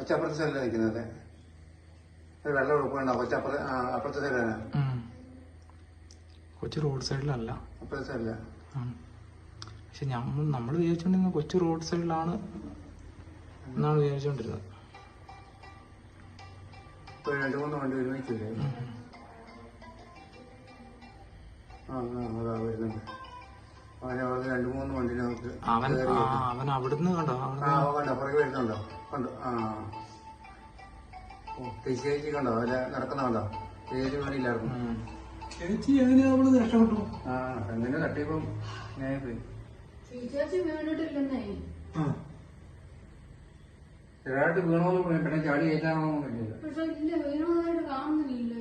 കൊച്ചപ്പുറത്തെ സൈഡിലാണ് നിൽക്കുന്നത്. വെള്ളം ഉറപ്പുണ്ടോ? അപ്പുറത്തെ സൈഡിലാണ്. കൊച്ചു റോഡ് സൈഡിലല്ല, അപ്പുറത്തെ സൈഡില. പക്ഷെ നമ്മൾ വിചാരിച്ചോണ്ടിരുന്നത് കൊച്ചു റോഡ് സൈഡിലാണ് എന്നാണ് വിചാരിച്ചോണ്ടിരുന്നത്. ഇപ്പൊ 2-3 വണ്ടി ഒരുമിച്ചില്ലേ? അതാ വരുന്നുണ്ട്. അവന് 2-3 വണ്ടി നമുക്ക് അവൻ അവിടുന്ന് കണ്ടോ? കണ്ടോ? പുറകെ വരുന്നുണ്ടോ? കണ്ടോ? ചേച്ചി കണ്ടോ? അല്ല നടക്കുന്ന കണ്ടോ? ചേച്ചി പണിയില്ലായിരുന്നു. ചേച്ചി എങ്ങനെയാ അവള് രക്ഷപ്പെട്ടു? എങ്ങനെ തട്ടിയപ്പം ഞാൻ പോയി. ചെറുതായിട്ട് വീണോന്ന് പെട്ടെന്ന് ചാടി കയറ്റാണോ? പക്ഷെ ഇല്ല, വീണതായിട്ട് കാണുന്നില്ല.